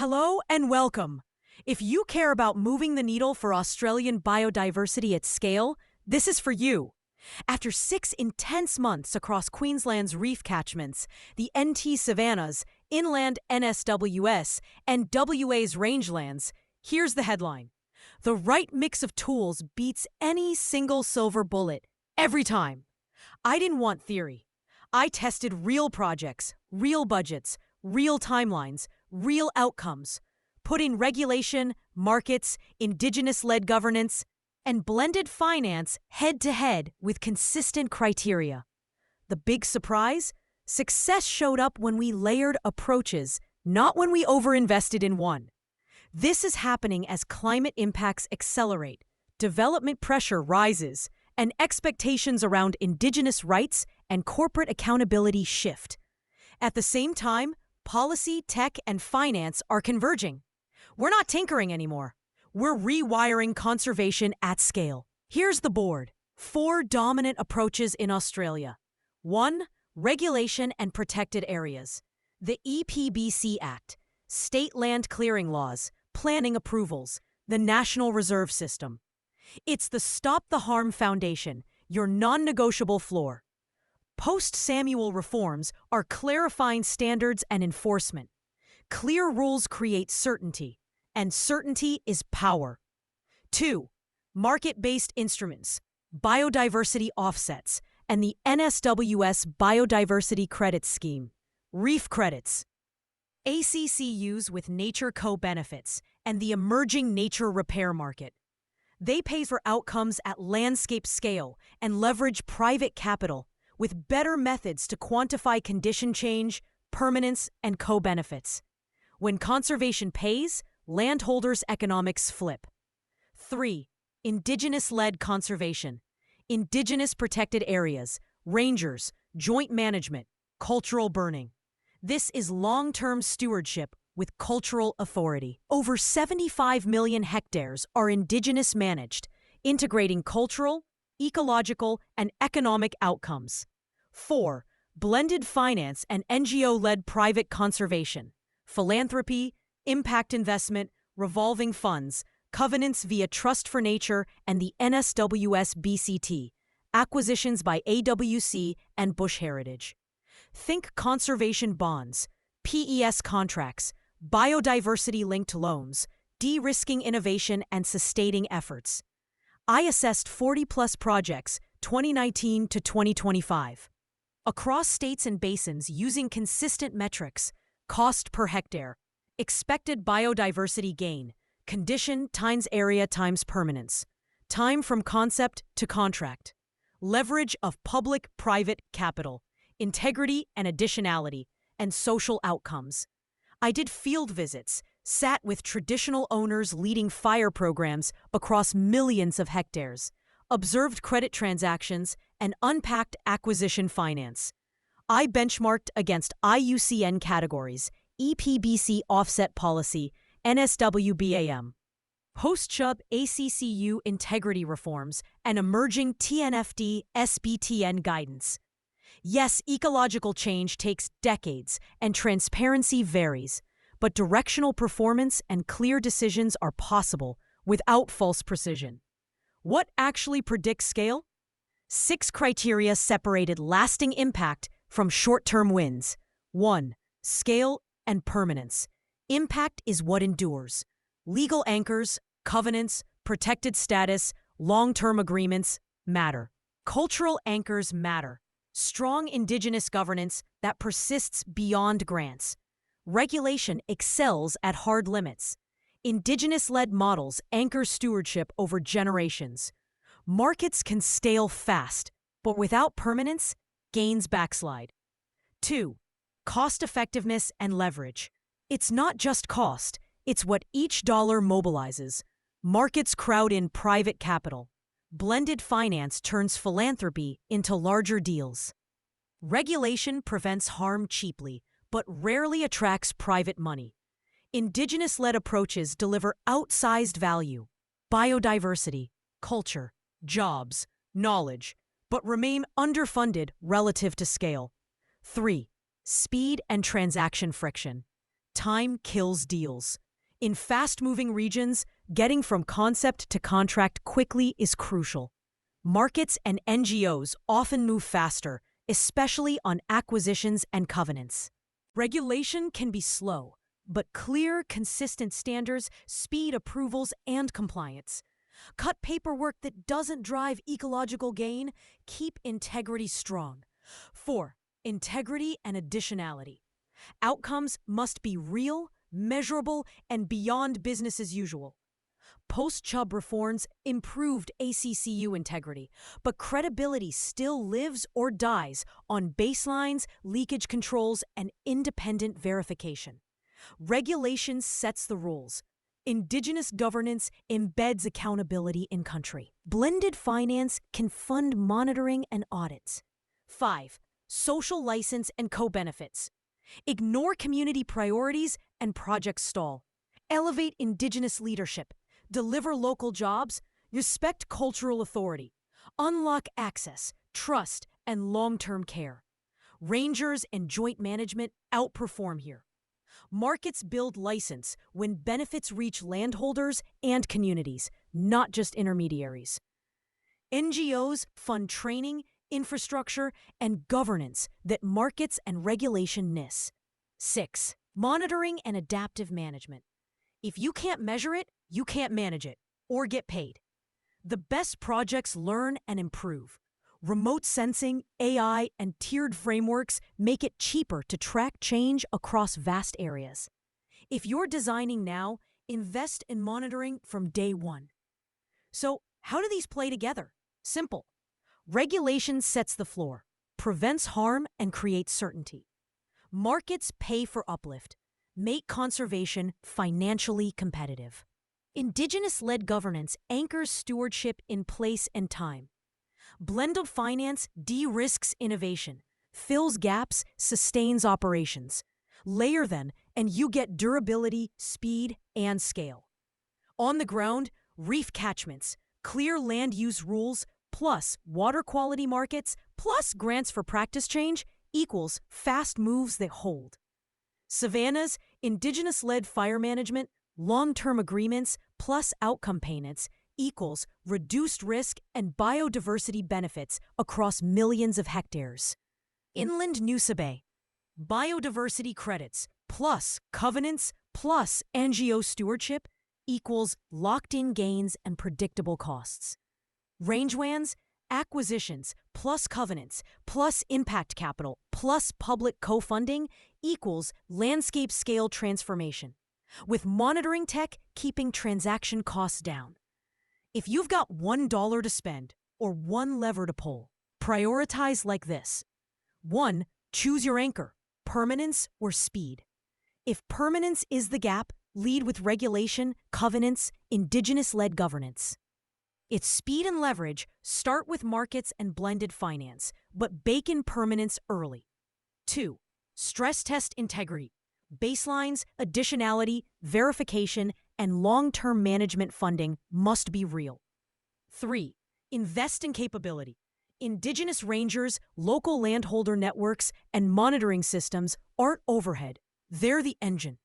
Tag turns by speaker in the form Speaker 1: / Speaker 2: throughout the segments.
Speaker 1: Hello and welcome. If you care about moving the needle for Australian biodiversity at scale, this is for you. After 6 intense months across Queensland's reef catchments, the NT savannas, inland NSWS, and WA's rangelands, here's the headline. The right mix of tools beats any single silver bullet, every time. I didn't want theory. I tested real projects, real budgets, real timelines, real outcomes, put in regulation, markets, Indigenous-led governance, and blended finance head-to-head with consistent criteria. The big surprise? Success showed up when we layered approaches, not when we overinvested in one. This is happening as climate impacts accelerate, development pressure rises, and expectations around Indigenous rights and corporate accountability shift. At the same time, policy, tech, and finance are converging. We're not tinkering anymore. We're rewiring conservation at scale. Here's the board. 4 dominant approaches in Australia. 1. Regulation and protected areas. The EPBC Act, state land clearing laws, planning approvals, the National Reserve System. It's the Stop the Harm Foundation, your non-negotiable floor. Post-Samuel reforms are clarifying standards and enforcement. Clear rules create certainty, and certainty is power. 2. Market-based instruments, biodiversity offsets, and the NSWS Biodiversity Credit Scheme, reef credits. ACCUs with nature co-benefits, and the emerging nature repair market. They pay for outcomes at landscape scale and leverage private capital with better methods to quantify condition change, permanence, and co-benefits. When conservation pays, landholders' economics flip. 3. Indigenous-led conservation. Indigenous protected areas, rangers, joint management, cultural burning. This is long-term stewardship with cultural authority. Over 75 million hectares are Indigenous managed, integrating cultural, ecological, and economic outcomes. 4. Blended finance and NGO-led private conservation. Philanthropy, impact investment, revolving funds, covenants via Trust for Nature and the NSWS BCT, acquisitions by AWC and Bush Heritage. Think conservation bonds, PES contracts, biodiversity-linked loans, de-risking innovation and sustaining efforts. I assessed 40-plus projects, 2019 to 2025. Across states and basins using consistent metrics, cost per hectare, expected biodiversity gain, condition times area times permanence, time from concept to contract, leverage of public-private capital, integrity and additionality, and social outcomes. I did field visits, sat with traditional owners leading fire programs across millions of hectares, observed credit transactions, and unpacked acquisition finance. I benchmarked against IUCN categories, EPBC offset policy, NSWBAM, post-Chubb ACCU integrity reforms, and emerging TNFD SBTN guidance. Yes, ecological change takes decades, and transparency varies, but directional performance and clear decisions are possible without false precision. What actually predicts scale? 6 criteria separated lasting impact from short-term wins. 1. Scale and permanence. Impact is what endures. Legal anchors, covenants, protected status, long-term agreements matter. Cultural anchors matter. Strong Indigenous governance that persists beyond grants. Regulation excels at hard limits. Indigenous-led models anchor stewardship over generations. Markets can stale fast, but without permanence, gains backslide. 2. Cost-effectiveness and leverage. It's not just cost, it's what each dollar mobilizes. Markets crowd in private capital. Blended finance turns philanthropy into larger deals. Regulation prevents harm cheaply, but rarely attracts private money. Indigenous-led approaches deliver outsized value, biodiversity, culture, jobs, knowledge, but remain underfunded relative to scale. 3. Speed and transaction friction. Time kills deals. In fast-moving regions, getting from concept to contract quickly is crucial. Markets and NGOs often move faster, especially on acquisitions and covenants. Regulation can be slow, but clear, consistent standards speed approvals and compliance. Cut paperwork that doesn't drive ecological gain. Keep integrity strong. 4. Integrity and additionality. Outcomes must be real, measurable, and beyond business as usual. Post-Chubb reforms improved ACCU integrity, but credibility still lives or dies on baselines, leakage controls, and independent verification. Regulation sets the rules. Indigenous governance embeds accountability in country. Blended finance can fund monitoring and audits. 5. Social license and co-benefits. Ignore community priorities and projects stall. Elevate Indigenous leadership. Deliver local jobs. Respect cultural authority. Unlock access, trust, and long-term care. Rangers and joint management outperform here. Markets build license when benefits reach landholders and communities, not just intermediaries. NGOs fund training, infrastructure, and governance that markets and regulation miss. 6. Monitoring and adaptive management. If you can't measure it, you can't manage it or get paid. The best projects learn and improve. Remote sensing, AI, and tiered frameworks make it cheaper to track change across vast areas. If you're designing now, invest in monitoring from day one. So, how do these play together? Simple. Regulation sets the floor, prevents harm, and creates certainty. Markets pay for uplift, make conservation financially competitive. Indigenous-led governance anchors stewardship in place and time. Blended finance de-risks innovation, fills gaps, sustains operations. Layer them, and you get durability, speed, and scale. On the ground, reef catchments, clear land use rules, plus water quality markets, plus grants for practice change equals fast moves that hold. Savannas, Indigenous-led fire management, long-term agreements, plus outcome payments equals reduced risk and biodiversity benefits across millions of hectares. Inland Noosa Bay, biodiversity credits plus covenants plus NGO stewardship equals locked-in gains and predictable costs. Rangelands, acquisitions plus covenants plus impact capital plus public co-funding equals landscape scale transformation, with monitoring tech keeping transaction costs down. If you've got $1 to spend or one lever to pull, prioritize like this. 1. Choose your anchor, permanence or speed. If permanence is the gap, lead with regulation, covenants, Indigenous-led governance. If speed and leverage, start with markets and blended finance, but bake in permanence early. 2. Stress test integrity. Baselines, additionality, verification, and long-term management funding must be real. 3. Invest in capability. Indigenous rangers, local landholder networks, and monitoring systems aren't overhead. They're the engine.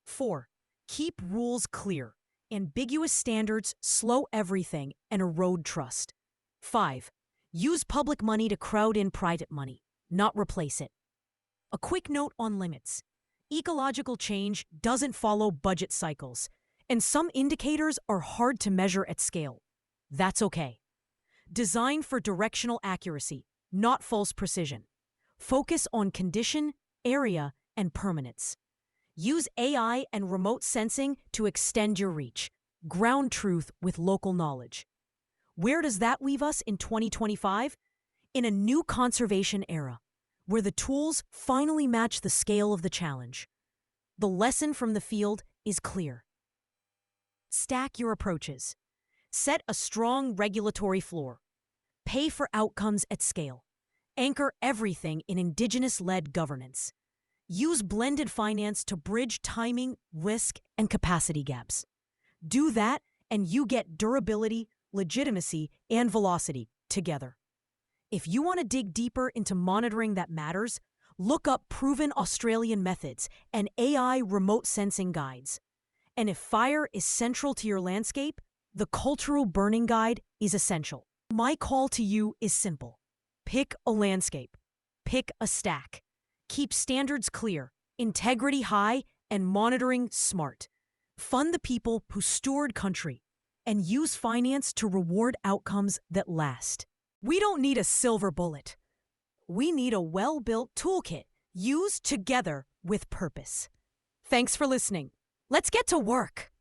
Speaker 1: 4. Keep rules clear. Ambiguous standards slow everything and erode trust. 5. Use public money to crowd in private money, not replace it. A quick note on limits. Ecological change doesn't follow budget cycles, and some indicators are hard to measure at scale. That's okay. Design for directional accuracy, not false precision. Focus on condition, area, and permanence. Use AI and remote sensing to extend your reach. Ground truth with local knowledge. Where does that leave us in 2025? In a new conservation era, where the tools finally match the scale of the challenge. The lesson from the field is clear. Stack your approaches. Set a strong regulatory floor. Pay for outcomes at scale. Anchor everything in Indigenous-led governance. Use blended finance to bridge timing, risk, and capacity gaps. Do that, and you get durability, legitimacy, and velocity together. If you want to dig deeper into monitoring that matters, Look up proven Australian methods and AI remote sensing guides. And if fire is central to your landscape, the Cultural Burning Guide is essential. My call to you is simple. Pick a landscape. Pick a stack. Keep standards clear, integrity high, and monitoring smart. Fund the people who steward country, and use finance to reward outcomes that last. We don't need a silver bullet. We need a well-built toolkit used together with purpose. Thanks for listening. Let's get to work.